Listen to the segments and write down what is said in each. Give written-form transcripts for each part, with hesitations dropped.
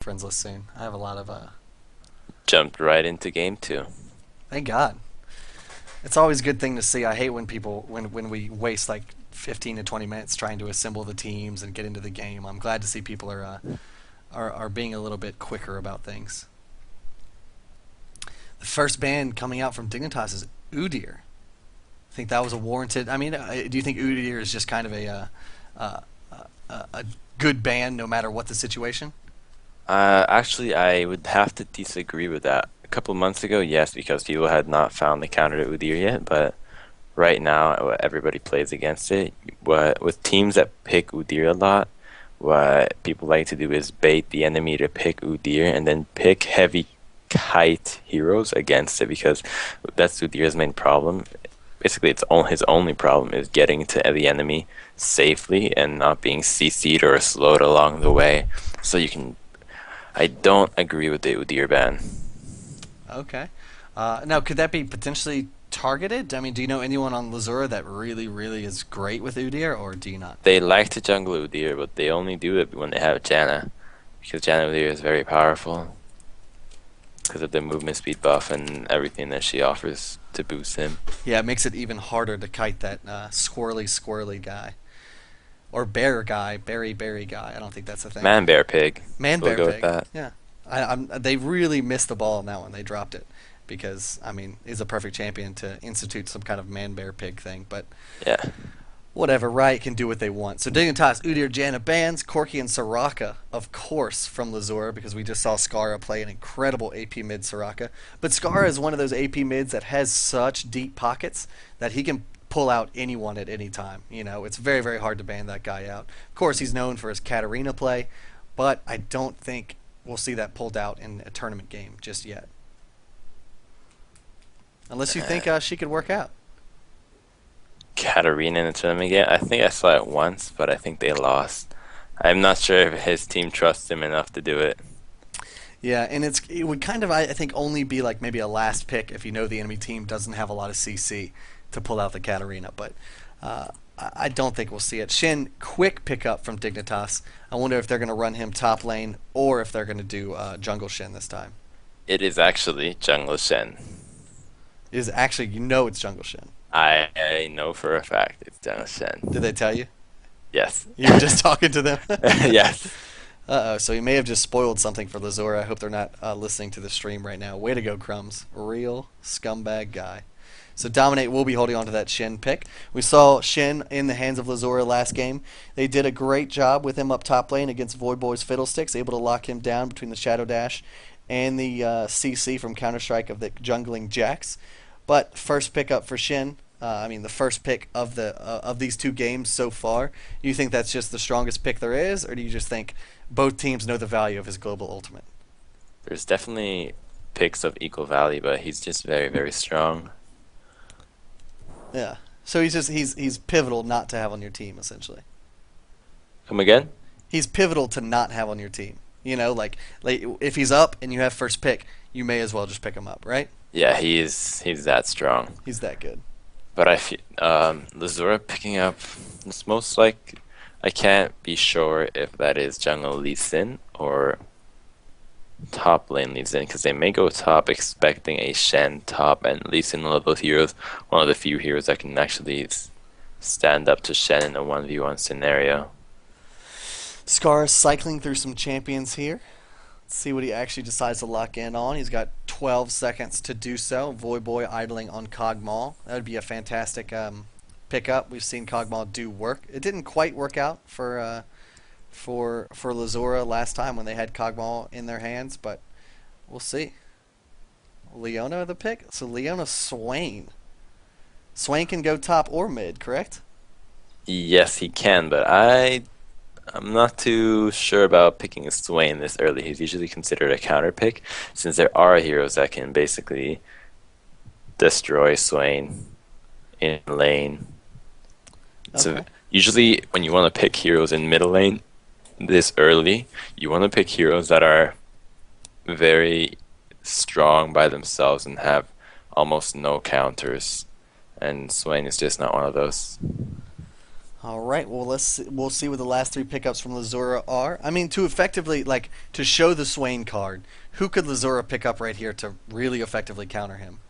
friends list soon. I have a lot of Jumped right into game two. thank God. It's always a good thing to see. I hate when people when we waste like 15 to 20 minutes trying to assemble the teams and get into the game. I'm glad to see people are being a little bit quicker about things. The first ban coming out from Dignitas is Udyr. I think that was a warranted. I mean, do you think Udyr is just kind of uh, a good ban no matter what the situation? Actually, I would have to disagree with that. A couple months ago, yes, because people had not found the counter to Udyr yet, but right now, everybody plays against it. What with teams that pick Udyr a lot, what people like to do is bait the enemy to pick Udyr and then pick heavy kite heroes against it because that's Udyr's main problem. Basically, his only problem is getting to the enemy safely and not being CC'd or slowed along the way. So you can. I don't agree with the Udyr ban. Okay. Now, could that be potentially targeted? I mean, do you know anyone on Lzuruha that really, really is great with Udyr, or do you not? They like to jungle Udyr, but they only do it when they have Janna, because Janna Udyr is very powerful because of the movement speed buff and everything that she offers to boost him. Yeah, it makes it even harder to kite that squirrely guy. Or bear guy, berry guy. I don't think that's a thing. Man Bear Pig. Man We'll bear go with pig. that. Yeah. They really missed the ball on that one. They dropped it. Because, I mean, he's a perfect champion to institute some kind of man bear pig thing. But Yeah. whatever, Riot can do what they want. So Dignitas, Udyr, Janna bans, Corki and Soraka, of course, from Lzuruha, because we just saw Skara play an incredible AP mid Soraka. But Skara is one of those AP mids that has such deep pockets that he can pull out anyone at any time. You know, it's very, very hard to ban that guy out. Of course, he's known for his Katarina play, but I don't think we'll see that pulled out in a tournament game just yet. Unless you think she could work out. Katarina in the tournament game. I think I saw it once, but I think they lost. I'm not sure if his team trusts him enough to do it. Yeah, and it would kind of I think only be like maybe a last pick if you know the enemy team doesn't have a lot of CC to pull out the Katarina, but I don't think we'll see it. Shin, quick pickup from Dignitas. I wonder if they're going to run him top lane or if they're going to do jungle Shin this time. It is actually Jungle Shen. It is actually, you know, it's jungle Shin. I know for a fact it's Jungle Shen. Did they tell you? Yes. You were just talking to them. Yes. Uh oh, so you may have just spoiled something for Lzuruha. I hope they're not listening to the stream right now. Way to go, Crumbs. Real scumbag guy. So Dominate will be holding on to that Shin pick. We saw Shin in the hands of Lzuruha last game. They did a great job with him up top lane against Void Boy's Fiddlesticks, able to lock him down between the Shadow Dash and the CC from Counter-Strike of the jungling Jax. But first pick up for Shin. I mean, the first pick of these two games so far. Do you think that's just the strongest pick there is, or do you just think both teams know the value of his global ultimate? There's definitely picks of equal value, but he's just very, very strong. Yeah. So he's pivotal not to have on your team essentially. Come again? He's pivotal to not have on your team. You know, like if he's up and you have first pick, you may as well just pick him up, right? Yeah, he's that strong. He's that good. But I feel Lzuruha picking up. It's most like I can't be sure if that is jungle Lee Sin or top lane Lee Sin because they may go top expecting a Shen top and Lee Sin, one of those heroes, one of the few heroes that can actually stand up to Shen in a 1v1 scenario. Scar cycling through some champions here. Let's see what he actually decides to lock in on. He's got 12 seconds to do so. Void Boy idling on Cogmaw. That would be a fantastic pickup. We've seen Cogmaw do work. It didn't quite work out for Lzuruha last time when they had Cogmaw in their hands, but we'll see. Leona the pick. So Leona Swain. Swain can go top or mid, correct? Yes, he can, but I'm not too sure about picking Swain this early. He's usually considered a counter pick, since there are heroes that can basically destroy Swain in lane. So Okay. usually when you want to pick heroes in middle lane this early, you want to pick heroes that are very strong by themselves and have almost no counters. And Swain is just not one of those. All right. Well, we'll see what the last three pickups from Lzura are. I mean, to effectively to show the Swain card, who could Lzura pick up right here to really effectively counter him?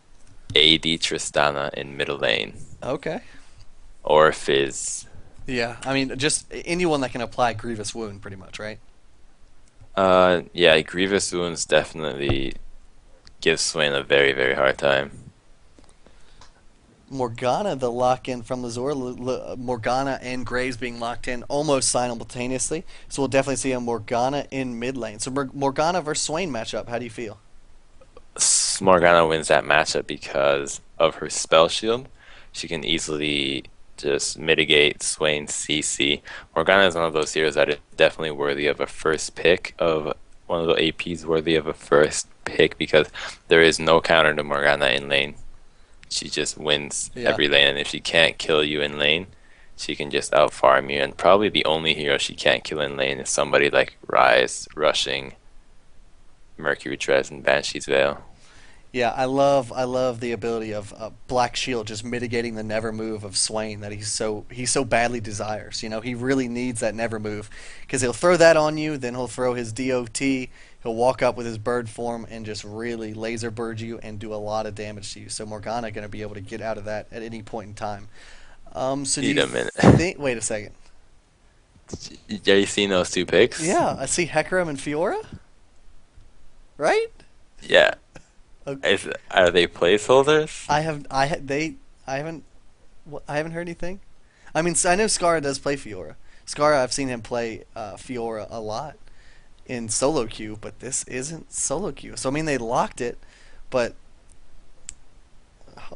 AD Tristana in middle lane. Okay. Or Fizz. Yeah. I mean, just anyone that can apply Grievous Wound, pretty much, right? Yeah, Grievous Wounds definitely gives Swain a very, very hard time. Morgana, the lock in from Lzura, Morgana and Graves being locked in almost simultaneously. So we'll definitely see a Morgana in mid lane. So Morgana versus Swain matchup. How do you feel? Morgana wins that matchup because of her spell shield. She can easily just mitigate Swain's CC. Morgana is one of those heroes that is definitely worthy of a first pick, of one of the APs worthy of a first pick, because there is no counter to Morgana in lane. She just wins Yeah. every lane, and if she can't kill you in lane, she can just out farm you. And probably the only hero she can't kill in lane is somebody like Ryze, Rushing, Mercury Treads, and Banshee's Veil. Yeah, I love the ability of Black Shield just mitigating the never move of Swain that he so badly desires. You know, he really needs that never move because he'll throw that on you, then he'll throw his DOT, he'll walk up with his bird form and just really laser bird you and do a lot of damage to you. So Morgana going to be able to get out of that at any point in time. So do Need you a minute. think? Wait a second. Are you seeing those two picks? Yeah, I see Hecarim and Fiora, right? Yeah. Okay. Are they placeholders? I haven't I haven't heard anything. I mean, I know Skara does play Fiora. Skara, I've seen him play Fiora a lot in solo queue, but this isn't solo queue. So I mean, they locked it, but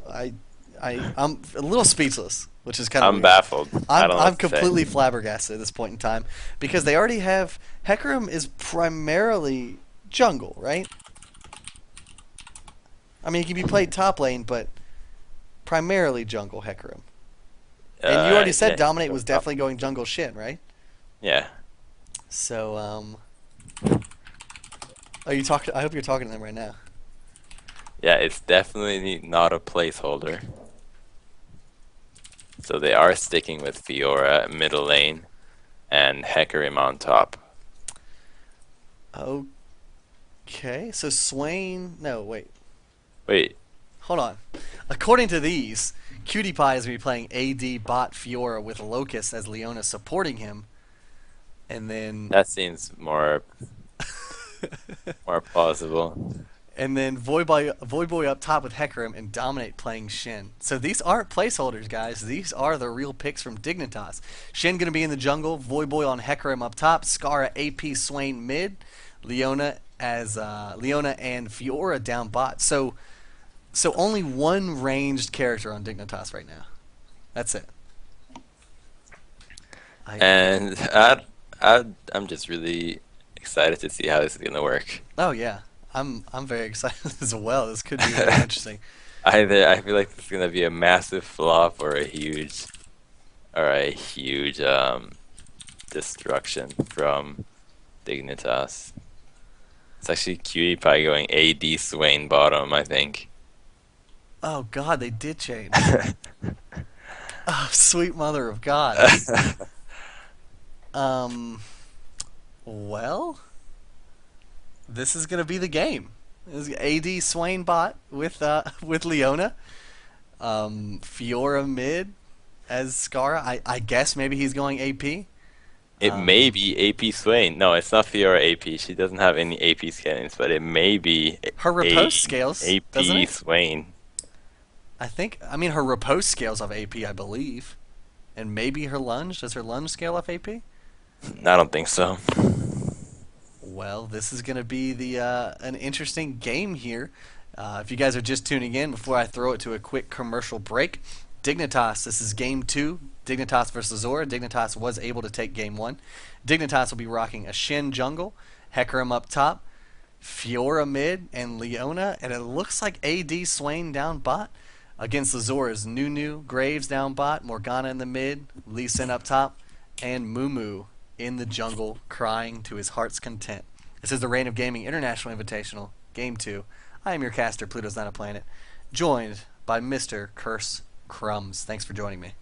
I I'm a little speechless, which is kind of I'm weird. baffled. I don't know I'm what to say. completely flabbergasted at this point in time because they already have Hecarim is primarily jungle, right? I mean, he can be played top lane, but primarily jungle Hecarim. And you already said Yeah. Dominate was definitely going jungle Shin, right? Yeah. So, are you talking? I hope you're talking to them right now. Yeah, it's definitely not a placeholder. So they are sticking with Fiora middle lane and Hecarim on top. Okay, so Swain. No, wait. Wait, Hold on. According to these, Cutie Pie is going to be playing AD bot Fiora with Locust as Leona supporting him, and then that seems more plausible. Voyboy up top with Hecarim and Dominate playing Shin. So these aren't placeholders, guys. These are the real picks from Dignitas. Shin going to be in the jungle. Voyboy on Hecarim up top. Skara AP Swain mid. Leona as Leona and Fiora down bot. So only one ranged character on Dignitas right now. That's it. And I'm just really excited to see how this is gonna work. Oh yeah, I'm very excited as well. This could be really interesting. Either I feel like this is gonna be a massive flop or a huge destruction from Dignitas. It's actually Cutie Pie going AD Swain bottom, I think. Oh God, they did change. Oh, sweet mother of God. Um, well, this is gonna be the game. This is AD Swain bot with Leona. Fiora mid as Skara. I guess maybe he's going AP. It may be AP Swain. No, it's not Fiora AP. She doesn't have any AP scannings, but it may be Her riposte scales, doesn't AP it? Swain. I think. I mean, her riposte scales off AP, I believe, and maybe her lunge. Does her lunge scale off AP? I don't think so. Well, this is going to be the an interesting game here. If you guys are just tuning in, before I throw it to a quick commercial break, Dignitas. This is game two. Dignitas versus Zora. Dignitas was able to take game one. Dignitas will be rocking a Shin jungle, Hecarim up top, Fiora mid, and Leona, and it looks like AD Swain down bot against the Zoras. Nunu, Graves down bot, Morgana in the mid, Lee Sin up top, and Mumu in the jungle crying to his heart's content. This is the Reign of Gaming International Invitational, Game 2. I am your caster, Pluto's Not a Planet, joined by Mr. Curse Crumbs. Thanks for joining me.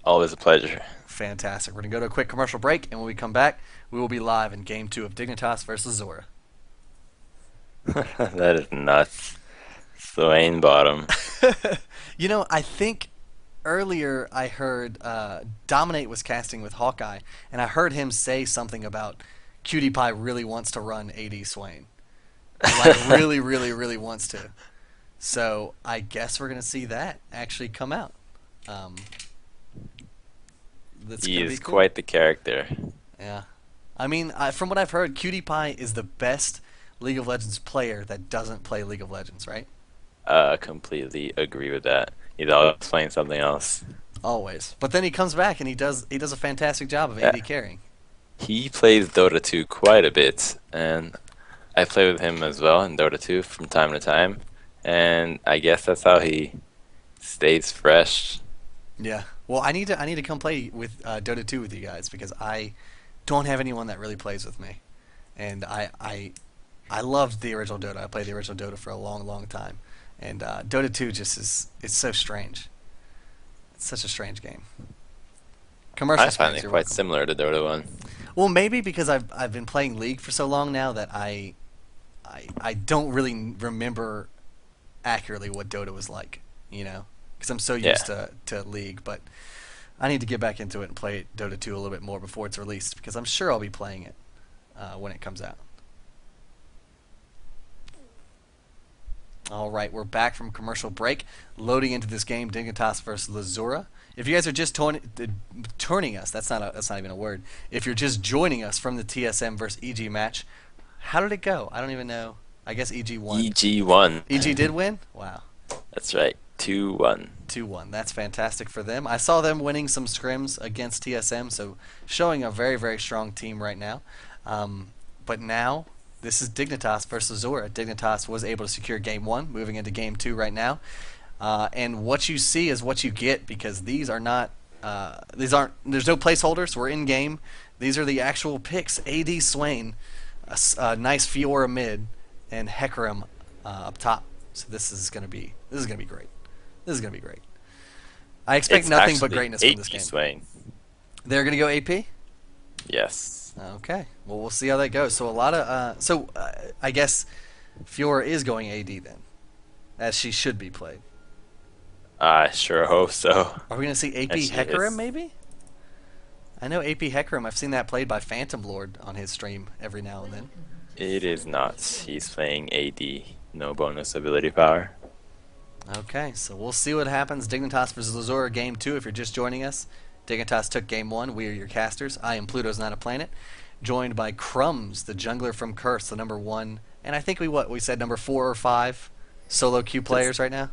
Always a pleasure. Fantastic. We're going to go to a quick commercial break, and when we come back, we will be live in Game 2 of Dignitas versus Zora. That is nuts. Swain bottom. I think earlier I heard Dominate was casting with Hawkeye, and I heard him say something about Cutie Pie really wants to run AD Swain. Like, really, really, really wants to. So I guess we're going to see that actually come out. Um, that's He going to be is cool. quite the character. Yeah. I mean, from what I've heard, Cutie Pie is the best League of Legends player that doesn't play League of Legends, right? Completely agree with that. He's always playing something else. Always. But then he comes back and he does a fantastic job of Yeah. AD carrying. He plays Dota 2 quite a bit, and I play with him as well in Dota 2 from time to time. And I guess that's how he stays fresh. Yeah. Well, I need to come play with Dota 2 with you guys because I don't have anyone that really plays with me, and I loved the original Dota. I played the original Dota for a long, long time, and Dota 2 just is it's so strange. It's such a strange game. I Commercial find space, it you're quite welcome. similar to Dota 1. Well, maybe because I've been playing League for so long now that I don't really remember accurately what Dota was like, because I'm so Yeah. used to League. But I need to get back into it and play Dota 2 a little bit more before it's released because I'm sure I'll be playing it when it comes out. All right, we're back from commercial break, loading into this game, Dignitas versus Lzuruha. If you guys are just turning us, that's not even a word. If you're just joining us from the TSM versus EG match, how did it go? I don't even know. I guess EG won. EG won. EG did win? Wow. That's right. 2-1. 2-1. That's fantastic for them. I saw them winning some scrims against TSM, so showing a very, very strong team right now. But now, this is Dignitas versus Zora. Dignitas was able to secure Game 1, moving into Game 2 right now. And what you see is what you get because these are not, there's no placeholders. We're in game. These are the actual picks. AD Swain, a nice Fiora mid, and Hecarim up top. So this is gonna be great. This is gonna be great. I expect It's nothing but actually greatness from this 80 game. Swain. They're gonna go AP. Yes. Okay. Well, we'll see how that goes. So a lot of I guess Fiora is going AD then, as she should be played. I sure hope so. Are we gonna see AP And she Hecarim is. maybe? I know AP Hecarim. I've seen that played by Phantom Lord on his stream every now and then. It is not. He's playing AD. No bonus ability power. Okay, so we'll see what happens. Dignitas versus Lzuruha Game 2 if you're just joining us. Dignitas took Game 1. We are your casters. I am Pluto's Not a Planet. Joined by Crumbs, the jungler from Curse, the number 1. And I think we said number 4 or 5 solo queue players right now?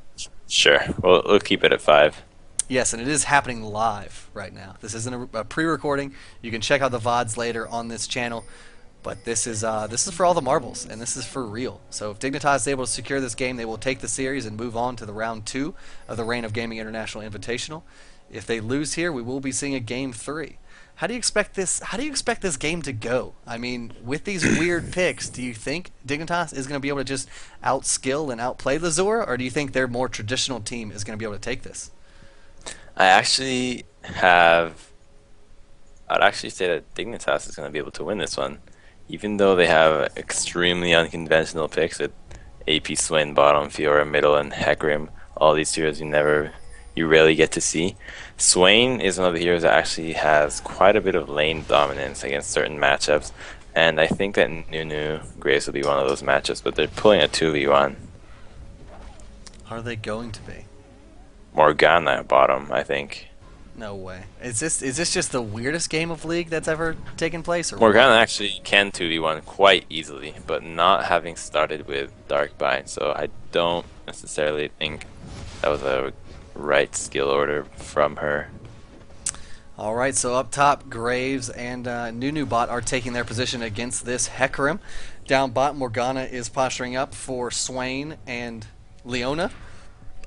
Sure. We'll keep it at 5. Yes, and it is happening live right now. This isn't a pre-recording. You can check out the VODs later on this channel. But this is for all the marbles, and this is for real. So if Dignitas is able to secure this game, they will take the series and move on to the round 2 of the Reign of Gaming International Invitational. If they lose here, we will be seeing a game 3. How do you expect this? How do you expect this game to go? I mean, with these weird picks, do you think Dignitas is going to be able to just outskill and outplay Lzuruha, or do you think their more traditional team is going to be able to take this? I actually have. I'd actually say that Dignitas is going to be able to win this one. Even though they have extremely unconventional picks with AP Swain bottom, Fiora middle, and Hecarim, all these heroes you rarely get to see. Swain is one of the heroes that actually has quite a bit of lane dominance against certain matchups, and I think that Nunu Grace will be one of those matchups, but they're pulling a 2v1. Are they going to be? Morgana bottom, I think. No way. Is this just the weirdest game of League that's ever taken place? Or Morgana actually can 2v1 quite easily, but not having started with Darkbind, so I don't necessarily think that was a right skill order from her. All right, so up top, Graves and Nunubot are taking their position against this Hecarim. Down bot, Morgana is posturing up for Swain and Leona.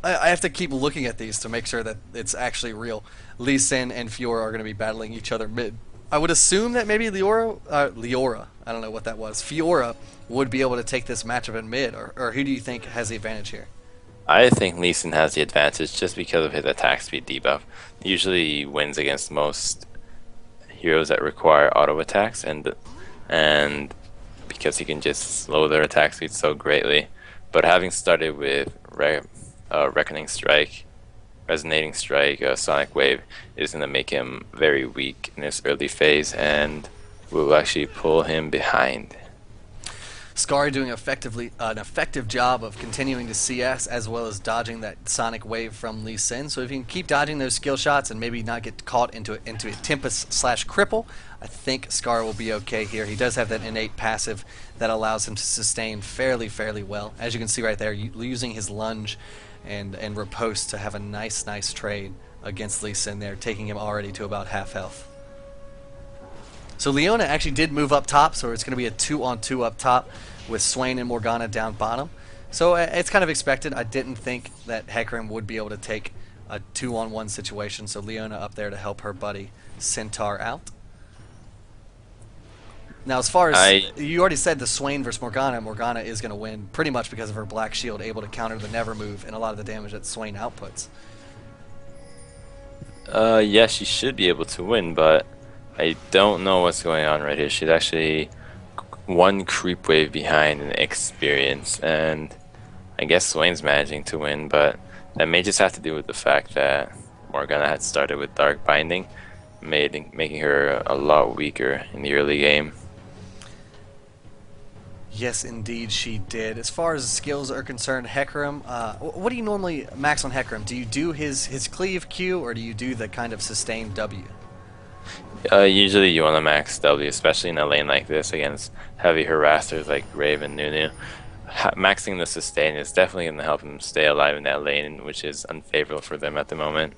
I have to keep looking at these to make sure that it's actually real. Lee Sin and Fiora are going to be battling each other mid. I would assume that maybe Leora, I don't know what that was, Fiora would be able to take this matchup in mid, or who do you think has the advantage here? I think Lee Sin has the advantage just because of his attack speed debuff. He usually wins against most heroes that require auto attacks, and because he can just slow their attack speed so greatly. But having started with Reckoning Strike, Resonating Strike, Sonic Wave is going to make him very weak in this early phase, and will actually pull him behind. Scar doing an effective job of continuing to CS as well as dodging that Sonic Wave from Lee Sin. So if you can keep dodging those skill shots and maybe not get caught into a Tempest / Cripple, I think Scar will be okay here. He does have that innate passive that allows him to sustain fairly well. As you can see right there, using his lunge and riposte to have a nice trade against Lee Sin there, taking him already to about half health. So Leona actually did move up top, so it's going to be a 2-on-2 up top with Swain and Morgana down bottom. So it's kind of expected. I didn't think that Hecarim would be able to take a 2-on-1 situation, so Leona up there to help her buddy Centaur out. Now, as far as you already said, the Swain versus Morgana is going to win pretty much because of her Black Shield, able to counter the Never move and a lot of the damage that Swain outputs. Yes, she should be able to win, but I don't know what's going on right here. She's actually one creep wave behind in experience, and I guess Swain's managing to win, but that may just have to do with the fact that Morgana had started with Dark Binding, making her a lot weaker in the early game. Yes, indeed, she did. As far as skills are concerned, Hecarim, what do you normally max on Hecarim? Do you do his cleave Q, or do you do the kind of sustained W? Usually you want to max W, especially in a lane like this against heavy harassers like Grave and Nunu. Maxing the sustain is definitely going to help him stay alive in that lane, which is unfavorable for them at the moment.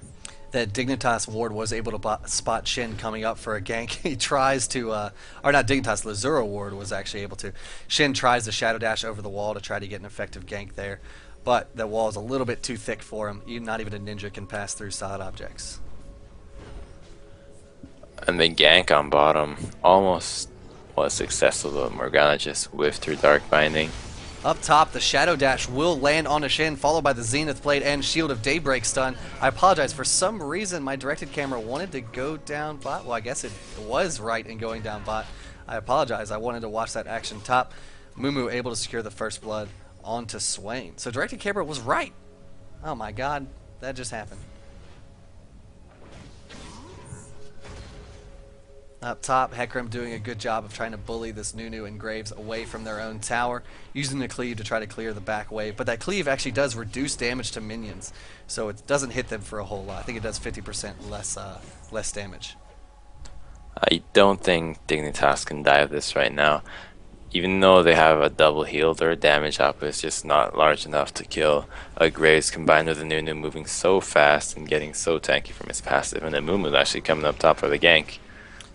That Dignitas ward was able to spot Shin coming up for a gank. He tries to, or not Dignitas, Lzuruha ward was actually able to. Shin tries to Shadow Dash over the wall to try to get an effective gank there, but that wall is a little bit too thick for him. Not even a ninja can pass through solid objects. And the gank on bottom almost was successful, but Morgana just whiffed her Dark Binding. Up top, the Shadow Dash will land on a Shin, followed by the Zenith Blade and Shield of Daybreak stun. I apologize. For some reason, my directed camera wanted to go down bot. Well, I guess it was right in going down bot. I apologize. I wanted to watch that action top. Mumu able to secure the first blood onto Swain. So directed camera was right. Oh my god, that just happened. Up top, Hecarim doing a good job of trying to bully this Nunu and Graves away from their own tower, using the cleave to try to clear the back wave. But that cleave actually does reduce damage to minions, so it doesn't hit them for a whole lot. I think it does 50% less damage. I don't think Dignitas can die of this right now. Even though they have a double heal, their damage output is just not large enough to kill a Graves, combined with the Nunu moving so fast and getting so tanky from his passive, and then Mumu's actually coming up top for the gank.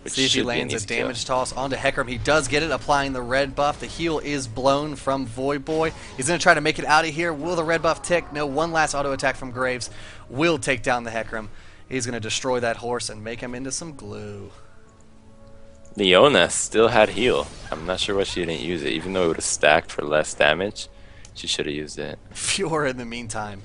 See if he lands a damage toss onto Hecarim. He does get it, applying the red buff. The heal is blown from Void Boy. He's going to try to make it out of here. Will the red buff tick? No, one last auto attack from Graves will take down the Hecarim. He's going to destroy that horse and make him into some glue. Leona still had heal. I'm not sure why she didn't use it. Even though it would have stacked for less damage, she should have used it. Fiora, in the meantime,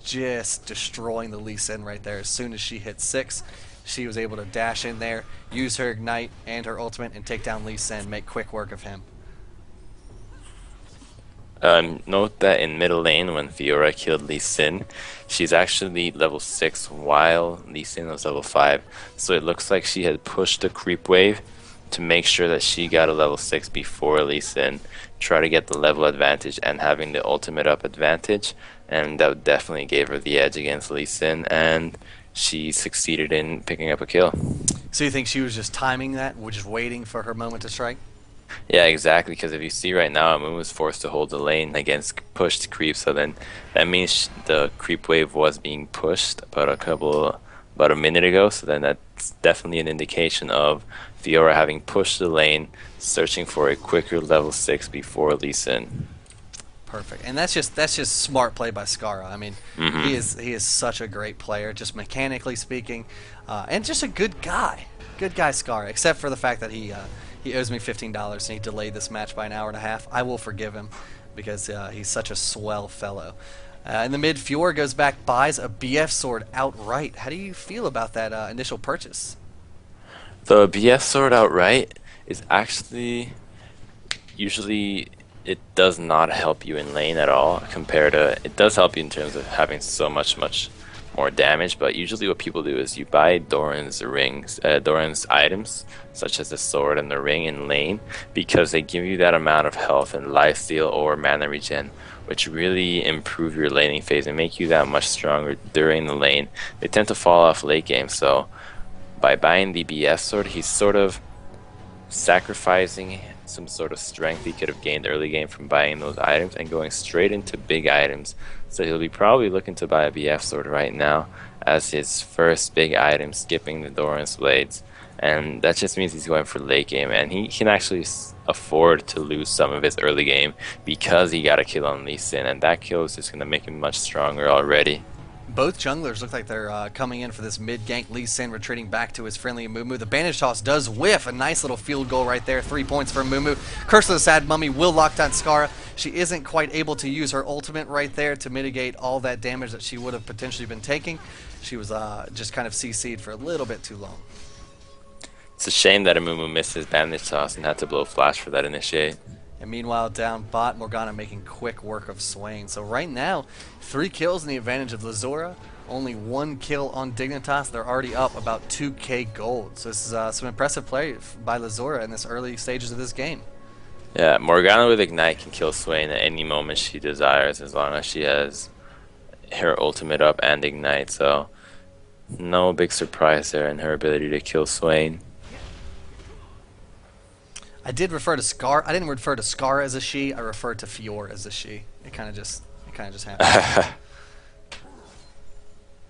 just destroying the Lee Sin right there. As soon as she hit 6, she was able to dash in there, use her Ignite and her ultimate, and take down Lee Sin, make quick work of him. Note that in middle lane, when Fiora killed Lee Sin, she's actually level 6 while Lee Sin was level 5. So it looks like she had pushed the creep wave to make sure that she got a level 6 before Lee Sin, try to get the level advantage and having the ultimate up advantage, and that definitely gave her the edge against Lee Sin, and she succeeded in picking up a kill. So you think she was just timing that, just waiting for her moment to strike? Yeah, exactly, because if you see right now, Moon was forced to hold the lane against pushed creep, so then that means the creep wave was being pushed about a minute ago, so then that's definitely an indication of Fiora having pushed the lane, searching for a quicker level 6 before Lee Sin. Perfect, and that's just smart play by Skara. I mean, he is such a great player, just mechanically speaking, and just a good guy Skara. Except for the fact that he owes me $15 and he delayed this match by an hour and a half. I will forgive him because he's such a swell fellow. In the mid, Fior goes back, buys a BF sword outright. How do you feel about that initial purchase? The BF sword outright is actually usually it does not help you in lane at all compared to it does help you in terms of having so much more damage, but usually what people do is you buy Doran's items such as the sword and the ring in lane because they give you that amount of health and lifesteal or mana regen, which really improve your laning phase and make you that much stronger during the lane. They tend to fall off late game, so by buying the BS sword, he's sort of sacrificing some sort of strength he could have gained early game from buying those items and going straight into big items. So he'll be probably looking to buy a BF sword right now as his first big item, skipping the Doran's blades. And that just means he's going for late game, and he can actually afford to lose some of his early game because he got a kill on Lee Sin, and that kill is just going to make him much stronger already. Both junglers look like they're coming in for this mid gank. Lee Sin retreating back to his friendly Mumu. The bandage toss does whiff. A nice little field goal right there. 3 points for Mumu. Curse of the Sad Mummy will lock down Skara. She isn't quite able to use her ultimate right there to mitigate all that damage that she would have potentially been taking. She was just kind of CC'd for a little bit too long. It's a shame that Amumu missed his bandage toss and had to blow flash for that initiate. And meanwhile, down bot, Morgana making quick work of Swain. So right now, 3 kills in the advantage of Lzuruha. Only 1 kill on Dignitas. They're already up about 2k gold. So this is some impressive play by Lzuruha in this early stages of this game. Yeah, Morgana with Ignite can kill Swain at any moment she desires as long as she has her ultimate up and Ignite. So no big surprise there in her ability to kill Swain. I did refer to Scar. I didn't refer to Scar as a she. I referred to Fior as a she. It kind of just happened.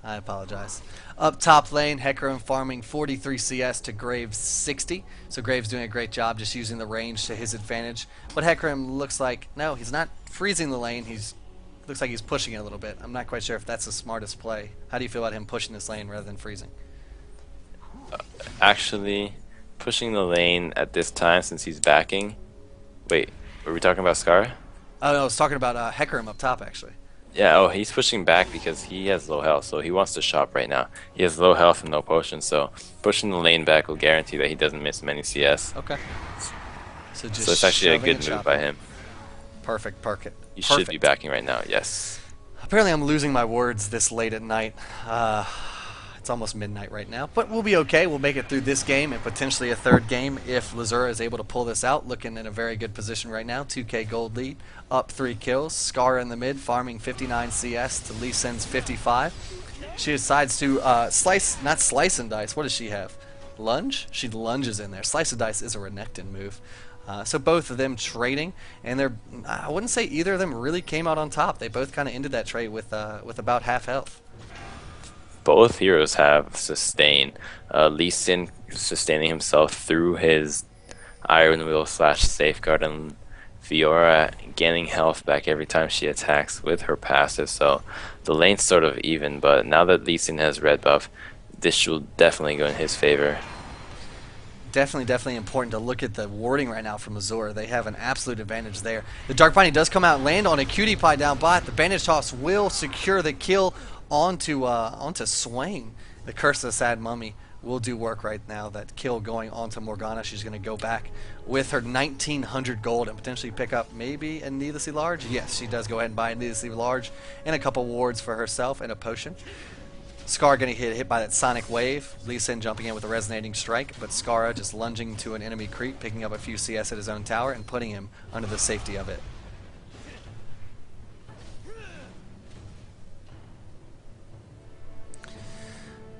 I apologize. Up top lane, Hecarim farming 43 CS to Graves 60. So Graves doing a great job just using the range to his advantage. But Hecarim looks like, no, he's not freezing the lane. Looks like he's pushing it a little bit. I'm not quite sure if that's the smartest play. How do you feel about him pushing this lane rather than freezing? Actually, pushing the lane at this time since he's backing. Wait, were we talking about Scar? Oh, no, I was talking about Hecarim up top, actually. Yeah, oh, he's pushing back because he has low health, so he wants to shop right now. He has low health and no potions, so pushing the lane back will guarantee that he doesn't miss many CS. Okay. So it's actually a good move by him. Perfect. He should be backing right now, yes. Apparently I'm losing my words this late at night. It's almost midnight right now, but we'll be okay. We'll make it through this game and potentially a third game if Lzuruha is able to pull this out. Looking in a very good position right now. 2k gold lead, up 3 kills. Skara in the mid, farming 59 CS to Lee Sin's 55. She decides to not slice and dice. What does she have? Lunge? She lunges in there. Slice and dice is a Renekton move. So both of them trading, and I wouldn't say either of them really came out on top. They both kind of ended that trade with about half health. Both heroes have sustain. Lee Sin sustaining himself through his Iron Will / Safeguard, and Fiora gaining health back every time she attacks with her passive. So the lane's sort of even, but now that Lee Sin has red buff, this will definitely go in his favor. Definitely important to look at the warding right now from Lzuruha. They have an absolute advantage there. The Dark Binding does come out and land on a cutie pie down bot. The bandage toss will secure the kill onto Swain. The Curse of the Sad Mummy will do work right now. That kill going onto Morgana. She's going to go back with her 1900 gold and potentially pick up maybe a needlessly large. Yes, she does go ahead and buy a needlessly large and a couple wards for herself and a potion. Scar getting hit by that sonic wave. Lee Sin jumping in with a resonating strike, but Skara just lunging to an enemy creep, picking up a few CS at his own tower and putting him under the safety of it.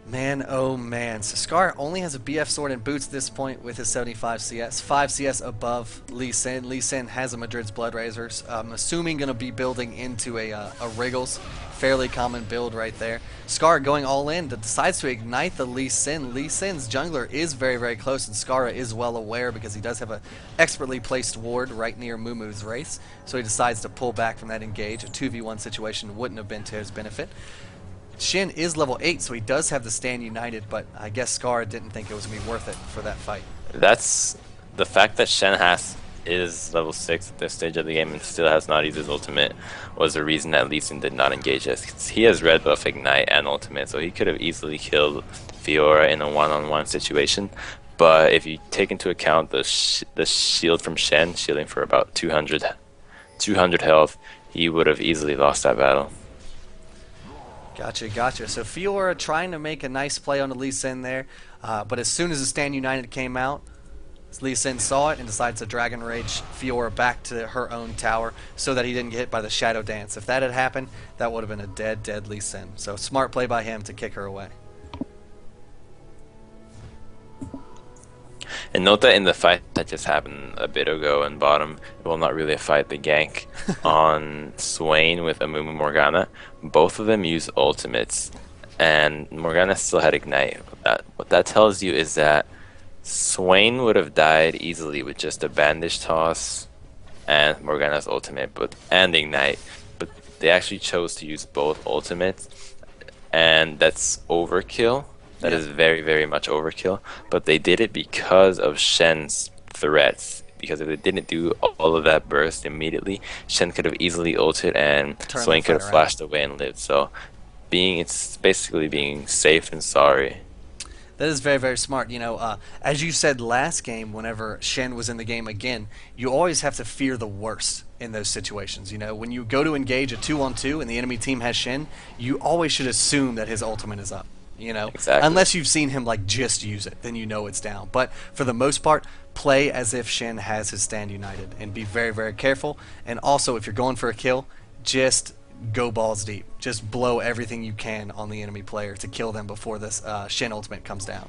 Man, oh man. So Scar only has a BF sword and boots at this point with his 75 CS. 5 CS above Lee Sin. Lee Sin has a Madrid's Blood Razors. I'm assuming going to be building into a Wriggles. Fairly common build right there. Scar going all in, decides to ignite the Lee Sin. Lee Sin's jungler is very close, and Skara is well aware because he does have a expertly placed ward right near Mumu's race. So he decides to pull back from that engage. A 2v1 situation wouldn't have been to his benefit. Shin is level 8, so he does have the stand united, but I guess Skara didn't think it was going to be worth it for that fight. That's the fact that Shen has is level 6 at this stage of the game and still has not used his ultimate was the reason that Lee Sin did not engage us. He has red buff Ignite and ultimate, so he could have easily killed Fiora in a one-on-one situation. But if you take into account the shield from Shen, shielding for about 200 health, he would have easily lost that battle. Gotcha, gotcha. So Fiora trying to make a nice play on the Lee Sin there, but as soon as the Stand United came out, Lee Sin saw it and decided to Dragon Rage Fiora back to her own tower so that he didn't get hit by the Shadow Dance. If that had happened, that would have been a dead Lee Sin. So smart play by him to kick her away. And note that in the fight that just happened a bit ago in bottom, well, not really a fight, the gank on Swain with Amumu Morgana, both of them use ultimates, and Morgana still had Ignite. What that tells you is that Swain would have died easily with just a bandage toss and Morgana's ultimate, and Ignite, but they actually chose to use both ultimates, and that's overkill. That is very, very much overkill, but they did it because of Shen's threats. Because if they didn't do all of that burst immediately, Shen could have easily ulted and Swain could have flashed away and lived. So it's basically being safe and sorry. That is very, very smart. You know, as you said last game, whenever Shen was in the game again, you always have to fear the worst in those situations. You know, when you go to engage a 2-on-2 and the enemy team has Shen, you always should assume that his ultimate is up. You know, exactly. Unless you've seen him like just use it, then you know it's down. But for the most part, play as if Shen has his Stand United and be very, very careful. And also, if you're going for a kill, just go balls deep. Just blow everything you can on the enemy player to kill them before this Shen ultimate comes down.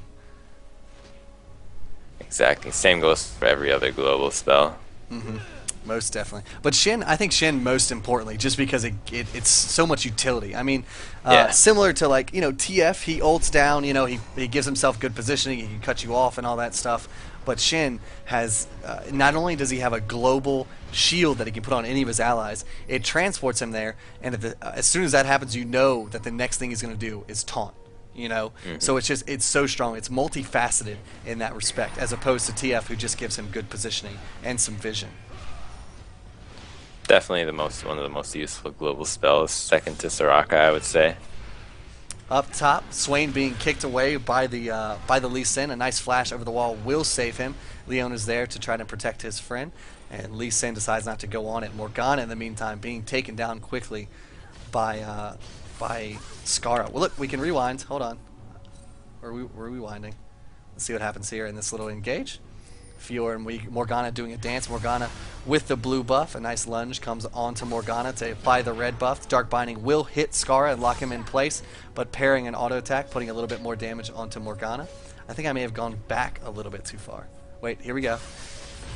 Exactly. Same goes for every other global spell. Mm-hmm. Most definitely. But Shen, I think Shen most importantly, just because it's so much utility. I mean, similar to like, you know, TF, he ults down, you know, he gives himself good positioning, he can cut you off and all that stuff. But Shen has, not only does he have a global shield that he can put on any of his allies, it transports him there, and as soon as that happens, you know that the next thing he's going to do is taunt. You know, so it's so strong. It's multifaceted in that respect, as opposed to TF, who just gives him good positioning and some vision. Definitely one of the most useful global spells, second to Soraka, I would say. Up top, Swain being kicked away by the Lee Sin. A nice flash over the wall will save him. Leon is there to try to protect his friend, and Lee Sin decides not to go on it. Morgana, in the meantime, being taken down quickly by Skara. Well, look, we can rewind. Hold on. We're rewinding. Let's see what happens here in this little engage. Fiora and Morgana doing a dance. Morgana with the blue buff. A nice lunge comes onto Morgana to apply the red buff. Dark Binding will hit Skara and lock him in place, but pairing an auto attack, putting a little bit more damage onto Morgana. I think I may have gone back a little bit too far. Wait, here we go.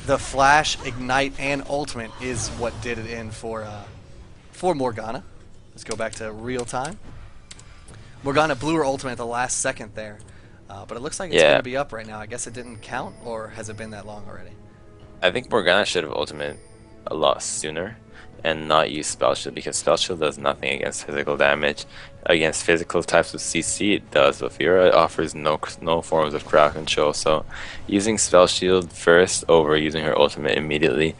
The flash, ignite, and ultimate is what did it in for Morgana. Let's go back to real time. Morgana blew her ultimate at the last second there. But it looks like it's going to be up right now. I guess it didn't count, or has it been that long already? I think Morgana should have ultimate a lot sooner and not use Spell Shield, because Spell Shield does nothing against physical damage. Against physical types of CC it does, but Fiora offers no forms of crowd control, so using Spell Shield first over using her ultimate immediately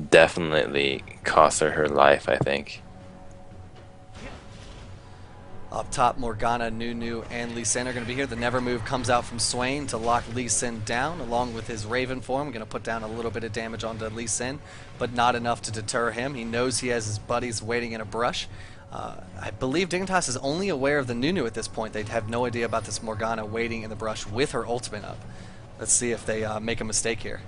definitely cost her life, I think. Up top, Morgana, Nunu, and Lee Sin are going to be here. The Never Move comes out from Swain to lock Lee Sin down, along with his Raven form. Going to put down a little bit of damage onto Lee Sin, but not enough to deter him. He knows he has his buddies waiting in a brush. I believe Dignitas is only aware of the Nunu at this point. They have no idea about this Morgana waiting in the brush with her ultimate up. Let's see if they make a mistake here.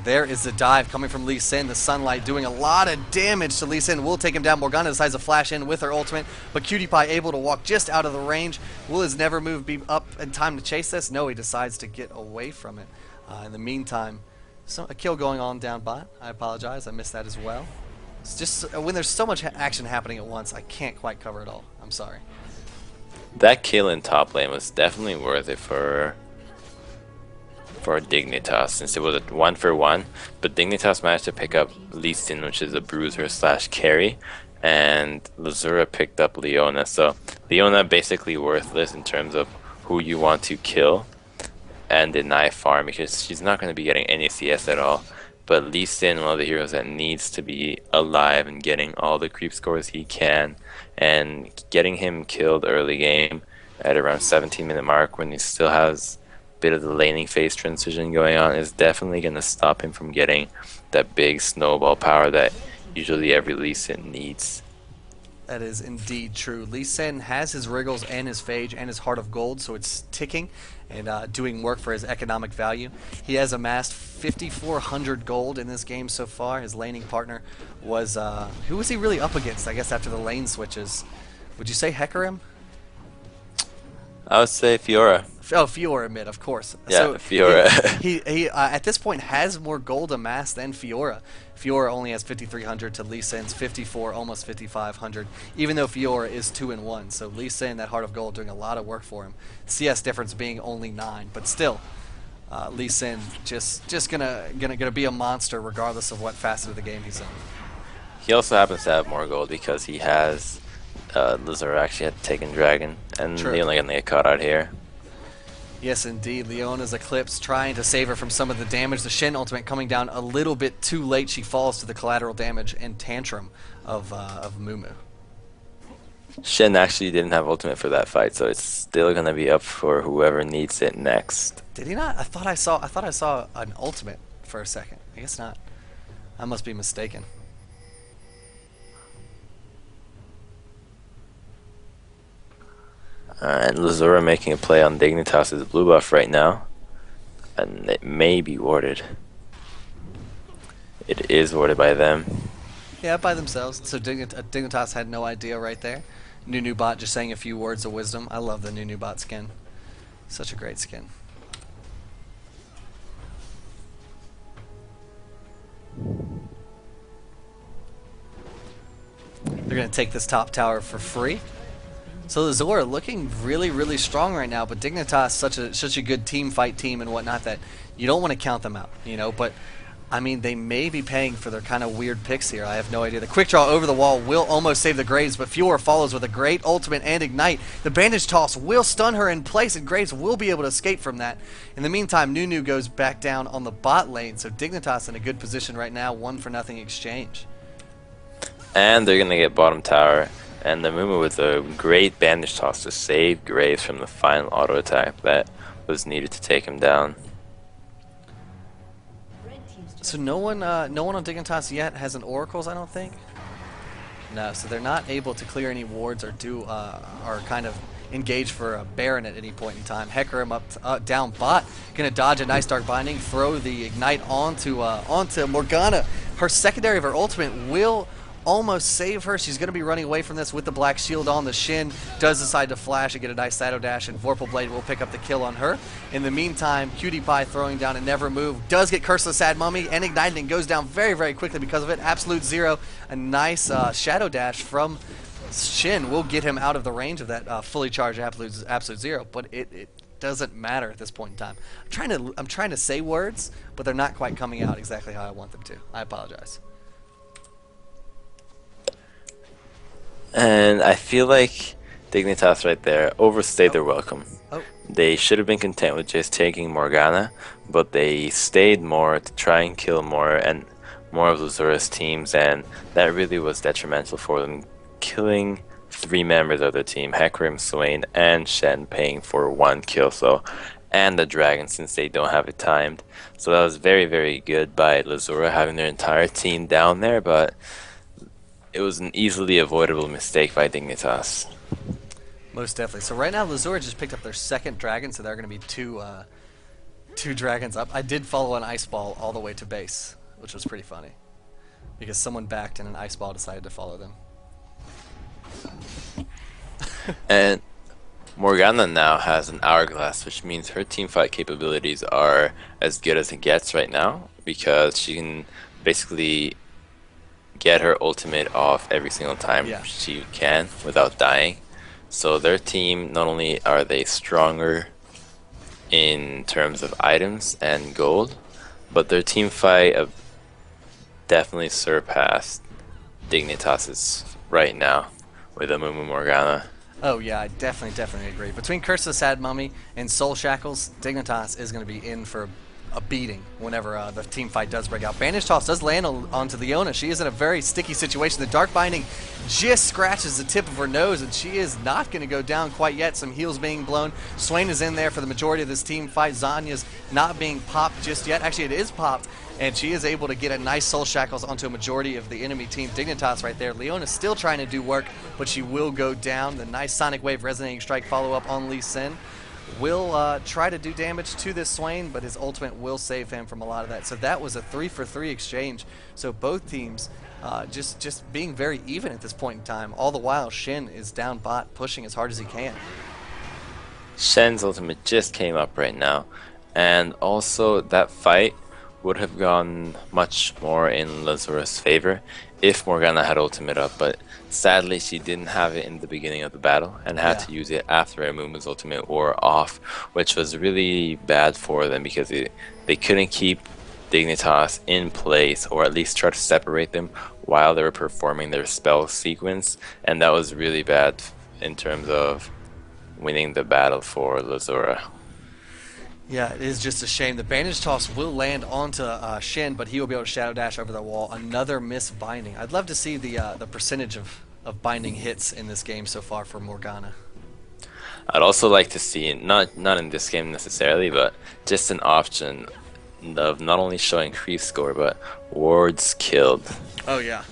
There is the dive coming from Lee Sin. The Sunlight doing a lot of damage to Lee Sin. Will take him down. Morgana decides to flash in with her ultimate, but Cutie Pie able to walk just out of the range. Will his Never Move be up in time to chase this? No, he decides to get away from it. In the meantime, a kill going on down bot. I apologize. I missed that as well. It's just when there's so much action happening at once, I can't quite cover it all. I'm sorry. That kill in top lane was definitely worth it for Dignitas, since it was a 1-for-1, but Dignitas managed to pick up Lee Sin, which is a bruiser slash carry, and Lzura picked up Leona. So Leona basically worthless in terms of who you want to kill and deny farm because she's not going to be getting any CS at all. But Lee Sin, one of the heroes that needs to be alive and getting all the creep scores he can, and getting him killed early game at around 17-minute mark when he still has a bit of the laning phase transition going on is definitely going to stop him from getting that big snowball power that usually every Lee Sin needs. That is indeed true. Lee Sin has his Wriggles and his Phage and his Heart of Gold, so it's ticking and doing work for his economic value. He has amassed 5,400 gold in this game so far. His laning partner was, who was he really up against, I guess, after the lane switches? Would you say Hecarim? I would say Fiora. Oh, Fiora mid, of course. Yeah, so Fiora. He at this point has more gold amassed than Fiora. Fiora only has 5,300 to Lee Sin's 54, almost 5,500. Even though Fiora is 2-1, so Lee Sin, that Heart of Gold, doing a lot of work for him. CS difference being only 9, but still, Lee Sin just gonna be a monster regardless of what facet of the game he's in. He also happens to have more gold because he has Lzruha actually had taken Dragon, and True. the only gonna get caught out here. Yes, indeed. Leona's Eclipse trying to save her from some of the damage. The Shin ultimate coming down a little bit too late. She falls to the collateral damage and tantrum of Mumu. Shen actually didn't have ultimate for that fight, so it's still gonna be up for whoever needs it next. Did he not? I thought I saw an ultimate for a second. I guess not. I must be mistaken. And Lzruha making a play on Dignitas' blue buff right now, and it may be warded. It is warded by them. Yeah, by themselves. So Dignitas had no idea right there. Nunu Bot just saying a few words of wisdom. I love the Nunu Bot skin. Such a great skin. They're going to take this top tower for free. So the Zora looking really, really strong right now, but Dignitas such a good team fight team and whatnot that you don't want to count them out, you know. But I mean, they may be paying for their kind of weird picks here. I have no idea. The quick draw over the wall will almost save the Graves, but Fiora follows with a great ultimate and ignite. The bandage toss will stun her in place, and Graves will be able to escape from that. In the meantime, Nunu goes back down on the bot lane, so Dignitas in a good position right now, 1-for-0 exchange. And they're gonna get bottom tower. And the Mumu with a great bandage toss to save Graves from the final auto attack that was needed to take him down. So no one on Dignitas yet has an Oracles, I don't think. No, so they're not able to clear any wards or or kind of engage for a Baron at any point in time. Hecarim up down bot, gonna dodge a nice Dark Binding, throw the ignite onto Morgana. Her secondary of her ultimate will almost save her. She's going to be running away from this with the black shield on. The Shin does decide to flash and get a nice Shadow Dash, and Vorpal Blade will pick up the kill on her. In the meantime, Cutie Pie throwing down a Never Move does get Curse of the Sad Mummy and ignited and goes down very, very quickly because of it. Absolute Zero, a nice Shadow Dash from Shin will get him out of the range of that fully charged Absolute Zero, but it doesn't matter at this point in time. I'm trying to say words, but they're not quite coming out exactly how I want them to. I apologize. And I feel like Dignitas right there overstayed their welcome. Oh. They should have been content with just taking Morgana, but they stayed more to try and kill more and more of Lzruha's teams, and that really was detrimental for them, killing 3 members of their team, Hecarim, Swain, and Shen, paying for 1 kill, and the dragon since they don't have it timed. So that was very, very good by Lzruha having their entire team down there, but it was an easily avoidable mistake by Dignitas. Most definitely. So right now, Lzruha just picked up their 2nd dragon, so they're going to be two dragons up. I did follow an ice ball all the way to base, which was pretty funny, because someone backed and an ice ball decided to follow them. And Morgana now has an hourglass, which means her teamfight capabilities are as good as it gets right now, because she can basically get her ultimate off every single time she can without dying. So their team, not only are they stronger in terms of items and gold, but their team fight definitely surpassed Dignitas's right now with Amumu Morgana. Oh yeah, I definitely agree. Between Curse of the Sad Mummy and Soul Shackles, Dignitas is going to be in for a beating whenever the team fight does break out. Bandage Toss does land onto Leona. She is in a very sticky situation. The Dark Binding just scratches the tip of her nose, and she is not going to go down quite yet. Some heals being blown. Swain is in there for the majority of this team fight. Zanya's not being popped just yet. Actually, it is popped, and she is able to get a nice Soul Shackles onto a majority of the enemy team. Dignitas right there. Leona's still trying to do work, but she will go down. The nice Sonic Wave Resonating Strike follow-up on Lee Sin will try to do damage to this Swain, but his ultimate will save him from a lot of that. So that was a 3-for-3 exchange. So both teams just being very even at this point in time. All the while, Shin is down bot, pushing as hard as he can. Shen's ultimate just came up right now, and also that fight would have gone much more in Lzura's favor if Morgana had ultimate up, but sadly she didn't have it in the beginning of the battle and had to use it after Amumu's ultimate wore off, which was really bad for them because they couldn't keep Dignitas in place, or at least try to separate them while they were performing their spell sequence, and that was really bad in terms of winning the battle for Lzura. Yeah, it is just a shame. The Bandage Toss will land onto Shin, but he will be able to Shadow Dash over the wall. Another miss binding. I'd love to see the percentage of binding hits in this game so far for Morgana. I'd also like to see, not in this game necessarily, but just an option of not only showing creep score, but wards killed. Oh yeah.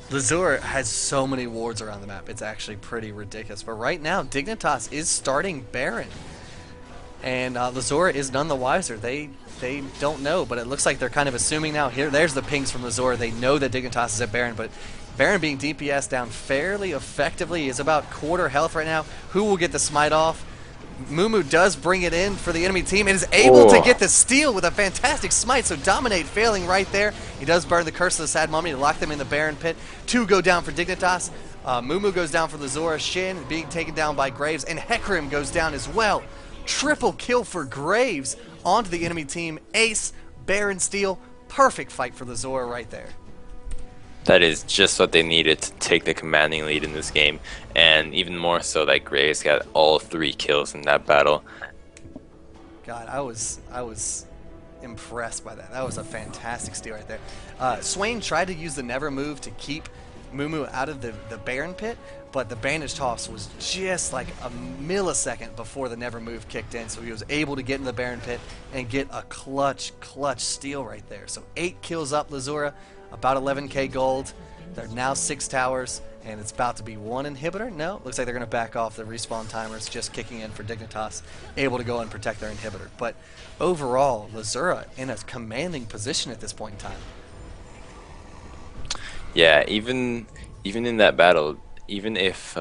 Lzura has so many wards around the map. It's actually pretty ridiculous. But right now, Dignitas is starting Baron. And Lzura is none the wiser. They don't know, but it looks like they're kind of assuming now. There's the pings from Lzura. They know that Dignitas is at Baron, but Baron being DPS down fairly effectively is about quarter health right now. Who will get the smite off? Mumu does bring it in for the enemy team and is able to get the steal with a fantastic smite. So Dominate failing right there. He does burn the Curse of the Sad Mummy to lock them in the Baron pit. Two go down for Dignitas. Mumu goes down for Lzura. Shin being taken down by Graves, and Hecarim goes down as well. Triple kill for Graves onto the enemy team. Ace, Baron steal. Perfect fight for Lzura right there. That is just what they needed to take the commanding lead in this game, and even more so that Graves got all 3 kills in that battle. God, I was impressed by that. That was a fantastic steal right there. Swain tried to use the never move to keep Mumu out of the Baron pit, but the Bandage Toss was just like a millisecond before the never move kicked in, so he was able to get in the Baron pit and get a clutch steal right there. So 8 kills up Lzura, about 11k gold. They're now 6 towers, and it's about to be 1 inhibitor. No, looks like they're going to back off. The respawn timers just kicking in for Dignitas, able to go and protect their inhibitor. But overall, Lzura in a commanding position at this point in time. Yeah, even in that battle, even if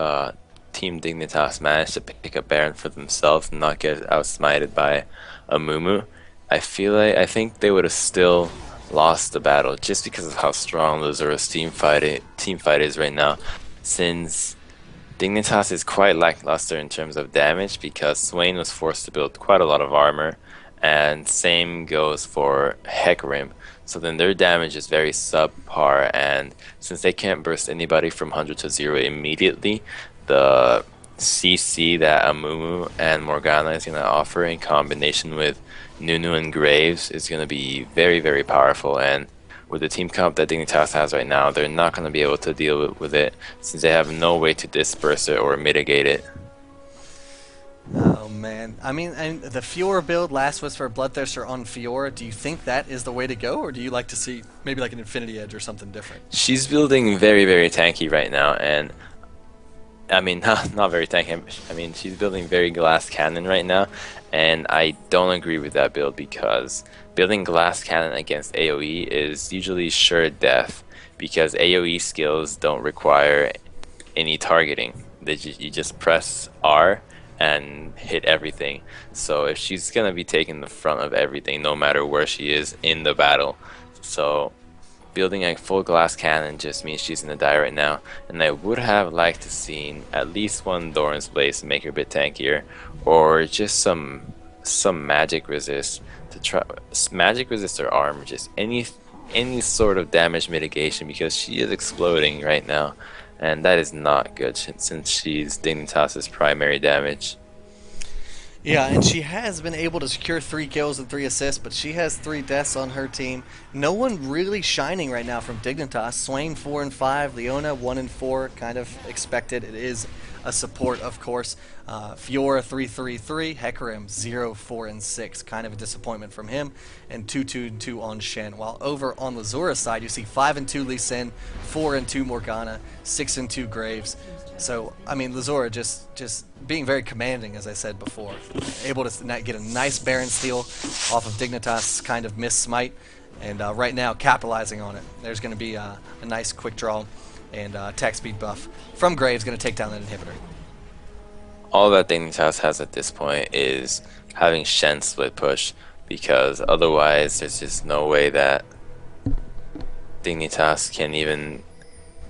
Team Dignitas managed to pick up Baron for themselves and not get outsmited by Amumu, I think they would have still lost the battle just because of how strong Lzura's team fight is right now, since Dignitas is quite lackluster in terms of damage because Swain was forced to build quite a lot of armor, and same goes for Hecarim. So then their damage is very subpar, and since they can't burst anybody from 100 to 0 immediately, the CC that Amumu and Morgana is going to offer in combination with Nunu and Graves is going to be very, very powerful. And with the team comp that Dignitas has right now, they're not going to be able to deal with it since they have no way to disperse it or mitigate it. Oh man, I mean, and the Fiora build, Last Whisper, Bloodthirster on Fiora, do you think that is the way to go, or do you like to see maybe like an Infinity Edge or something different? She's building very, very tanky right now, and I mean, not very tanky. I mean, she's building very glass cannon right now, and I don't agree with that build because building glass cannon against AoE is usually sure death because AoE skills don't require any targeting. You just press R and hit everything. So if she's gonna be taking the front of everything, no matter where she is in the battle, so building a full glass cannon just means she's gonna die right now. And I would have liked to seen at least one Doran's Blaze to make her a bit tankier, or just some magic resist to try magic resist or armor, just any sort of damage mitigation because she is exploding right now. and that is not good since she's Dignitas's primary damage. Yeah, and she has been able to secure 3 kills and 3 assists, but she has 3 deaths on her team. No one really shining right now from Dignitas. Swain 4 and 5, Leona 1 and 4, kind of expected. It is a support, of course. Fiora 3-3-3, Hecarim 0-4 and 6, kind of a disappointment from him, and 2-2-2 on Shen. While over on Lzura's side, you see 5-2 Lee Sin, 4-2 Morgana, 6-2 Graves. So, I mean, Lzura just being very commanding, as I said before. Able to get a nice Baron steal off of Dignitas' kind of miss smite, and right now capitalizing on it. There's going to be a nice quick draw and attack speed buff from Graves, going to take down that inhibitor. All that Dignitas has at this point is having Shen split push, because otherwise there's just no way that Dignitas can even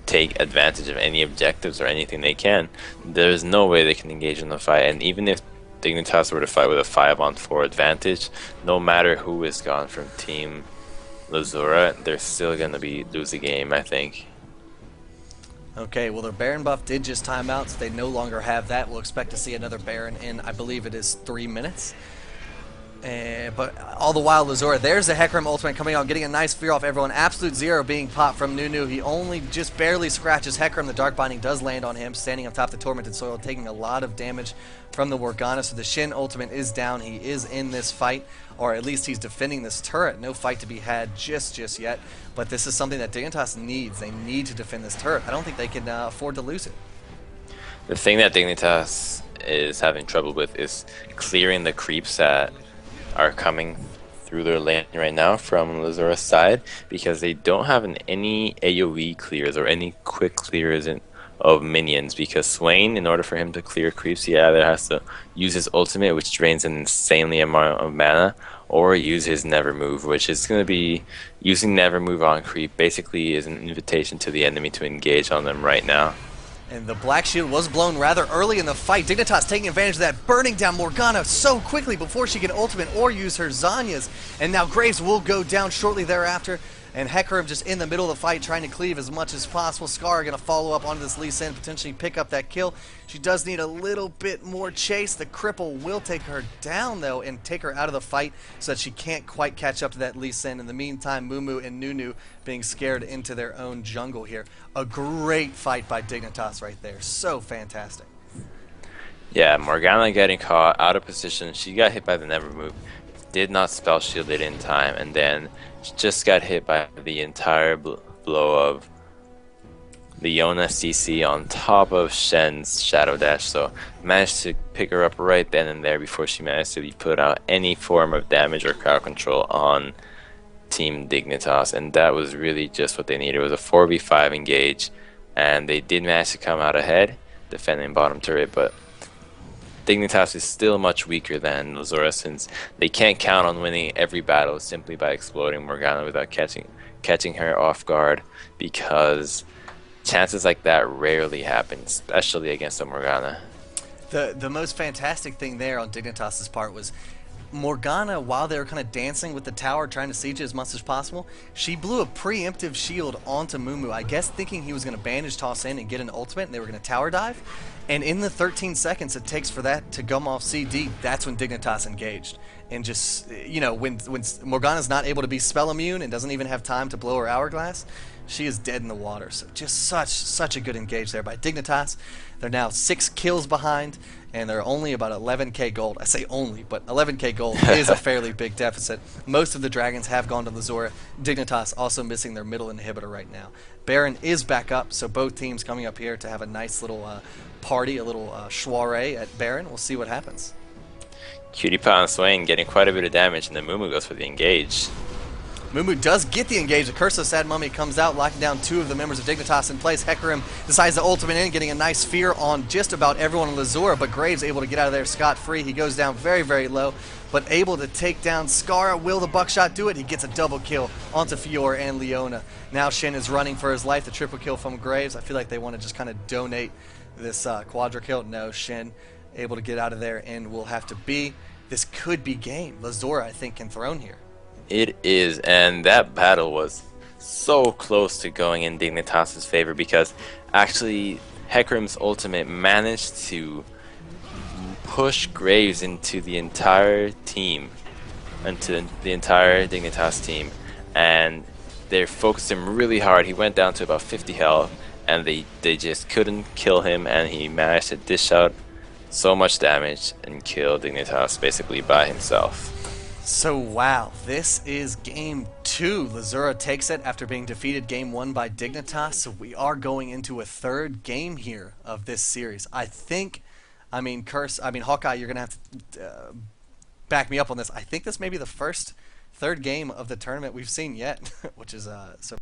take advantage of any objectives or anything they can. There's no way they can engage in the fight, and even if Dignitas were to fight with a 5-on-4 advantage, no matter who is gone from Team Lzura, they're still going to lose the game, I think. Okay, well, their Baron buff did just time out, so they no longer have that. We'll expect to see another Baron in, I believe it is 3 minutes. But all the while, Lzura, there's the Hecarim ultimate coming out, getting a nice fear off everyone. Absolute zero being popped from Nunu. He only just barely scratches Hecarim. The Dark Binding does land on him, standing on top of the Tormented Soil, taking a lot of damage from the Morgana. So the Shin ultimate is down. He is in this fight, or at least he's defending this turret. No fight to be had just yet. But this is something that Dignitas needs. They need to defend this turret. I don't think they can afford to lose it. The thing that Dignitas is having trouble with is clearing the creeps that are coming through their lane right now from Lzura's side, because they don't have any AoE clears or any quick clears of minions, because Swain, in order for him to clear creeps, he either has to use his ultimate, which drains an insanely amount of mana, or use his Never Move, which is going to be using Never Move on creep basically is an invitation to the enemy to engage on them right now. And the Black Shield was blown rather early in the fight. Dignitas taking advantage of that, burning down Morgana so quickly before she can ultimate or use her Zanyas. And now Graves will go down shortly thereafter. And Hecarim just in the middle of the fight trying to cleave as much as possible. Scar going to follow up onto this Lee Sin, potentially pick up that kill. She does need a little bit more chase. The cripple will take her down, though, and take her out of the fight so that she can't quite catch up to that Lee Sin. In the meantime, Mumu and Nunu being scared into their own jungle here. A great fight by Dignitas right there. So fantastic. Yeah, Morgana getting caught out of position. She got hit by the Never Move. Did not spell shield it in time, and then just got hit by the entire blow of Leona CC on top of Shen's Shadow Dash, so managed to pick her up right then and there before she managed to put out any form of damage or crowd control on Team Dignitas, and that was really just what they needed. It was a 4v5 engage, and they did manage to come out ahead defending bottom turret, but Dignitas is still much weaker than Lzura, since they can't count on winning every battle simply by exploding Morgana without catching her off guard, because chances like that rarely happen, especially against a Morgana. The most fantastic thing there on Dignitas' part was Morgana, while they were kind of dancing with the tower, trying to siege it as much as possible, she blew a preemptive shield onto Mumu, I guess thinking he was going to bandage toss in and get an ultimate, and they were going to tower dive. And in the 13 seconds it takes for that to come off CD, that's when Dignitas engaged. And just, you know, when Morgana's not able to be spell immune and doesn't even have time to blow her hourglass, she is dead in the water. So just such a good engage there by Dignitas. They're now 6 kills behind, and they're only about 11k gold. I say only, but 11k gold is a fairly big deficit. Most of the dragons have gone to Lzura. Dignitas also missing their middle inhibitor right now. Baron is back up, so both teams coming up here to have a nice little party, a little soiree at Baron. We'll see what happens. Cutie Pie and Swain getting quite a bit of damage, and then Mumu goes for the engage. Mumu does get the engage. The Curse of Sad Mummy comes out, locking down 2 of the members of Dignitas in place. Hecarim decides to ultimate in, getting a nice fear on just about everyone in Lzura, but Graves able to get out of there scot-free. He goes down very low, but able to take down Scar. Will the buckshot do it? He gets a double kill onto Fiora and Leona. Now Shin is running for his life. The triple kill from Graves. I feel like they want to just kind of donate this quadra kill. No, Shin able to get out of there, and will have to be. This could be game. Lzura, I think, can throne here. It is, and that battle was so close to going in Dignitas' favor because actually Hecarim's ultimate managed to push Graves into the entire team, into the entire Dignitas team, and they focused him really hard. He went down to about 50 health, and they just couldn't kill him, and he managed to dish out so much damage and kill Dignitas basically by himself. So wow, this is game two. Lzruha takes it after being defeated game one by Dignitas. So we are going into a third game here of this series. I think, Hawkeye, you're gonna have to back me up on this. I think this may be the first third game of the tournament we've seen yet, which is so